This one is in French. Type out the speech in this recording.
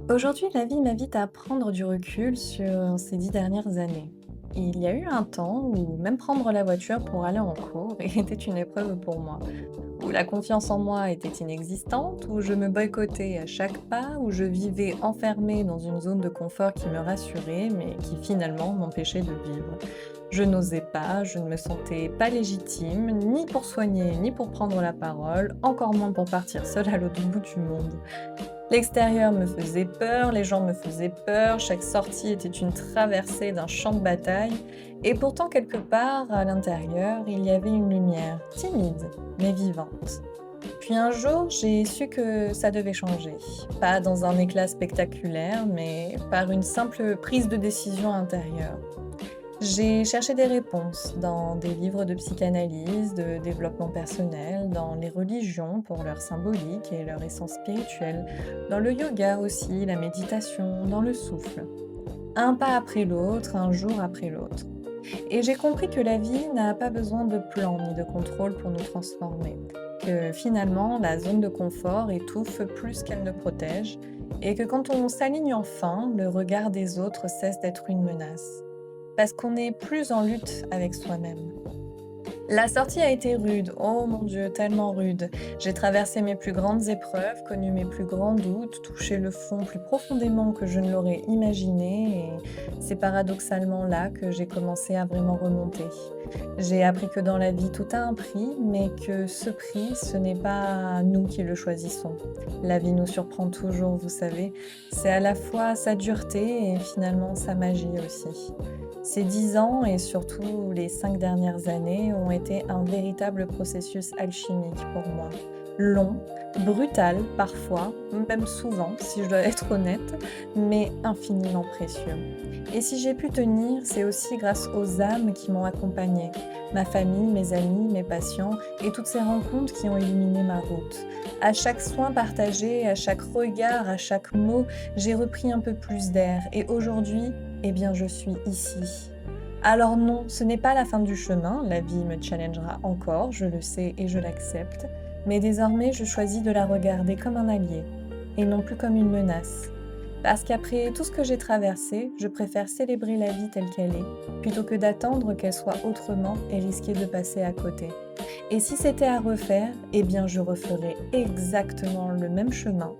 Aujourd'hui, la vie m'invite à prendre du recul sur ces 10 dernières années. Il y a eu un temps où même prendre la voiture pour aller en cours était une épreuve pour moi, où la confiance en moi était inexistante, où je me boycottais à chaque pas, où je vivais enfermée dans une zone de confort qui me rassurait, mais qui finalement m'empêchait de vivre. Je n'osais pas, je ne me sentais pas légitime, ni pour soigner, ni pour prendre la parole, encore moins pour partir seule à l'autre bout du monde. L'extérieur me faisait peur, les gens me faisaient peur, chaque sortie était une traversée d'un champ de bataille, et pourtant quelque part, à l'intérieur, il y avait une lumière, timide, mais vivante. Puis un jour, j'ai su que ça devait changer. Pas dans un éclat spectaculaire, mais par une simple prise de décision intérieure. J'ai cherché des réponses dans des livres de psychanalyse, de développement personnel, dans les religions pour leur symbolique et leur essence spirituelle, dans le yoga aussi, la méditation, dans le souffle. Un pas après l'autre, un jour après l'autre. Et j'ai compris que la vie n'a pas besoin de plan ni de contrôle pour nous transformer. Que finalement, la zone de confort étouffe plus qu'elle ne protège. Et que quand on s'aligne enfin, le regard des autres cesse d'être une menace. Parce qu'on est plus en lutte avec soi-même. La sortie a été rude, oh mon Dieu, tellement rude. J'ai traversé mes plus grandes épreuves, connu mes plus grands doutes, touché le fond plus profondément que je ne l'aurais imaginé, et c'est paradoxalement là que j'ai commencé à vraiment remonter. J'ai appris que dans la vie tout a un prix, mais que ce prix, ce n'est pas nous qui le choisissons. La vie nous surprend toujours, vous savez. C'est à la fois sa dureté et finalement sa magie aussi. Ces 10 ans et surtout les 5 dernières années ont été un véritable processus alchimique pour moi. Long, brutal parfois, même souvent si je dois être honnête, mais infiniment précieux. Et si j'ai pu tenir, c'est aussi grâce aux âmes qui m'ont accompagnée, ma famille, mes amis, mes patients et toutes ces rencontres qui ont illuminé ma route. À chaque soin partagé, à chaque regard, à chaque mot, j'ai repris un peu plus d'air et aujourd'hui, eh bien, je suis ici. Alors non, ce n'est pas la fin du chemin, la vie me challengera encore, je le sais et je l'accepte, mais désormais je choisis de la regarder comme un allié, et non plus comme une menace. Parce qu'après tout ce que j'ai traversé, je préfère célébrer la vie telle qu'elle est, plutôt que d'attendre qu'elle soit autrement et risquer de passer à côté. Et si c'était à refaire, eh bien je referais exactement le même chemin,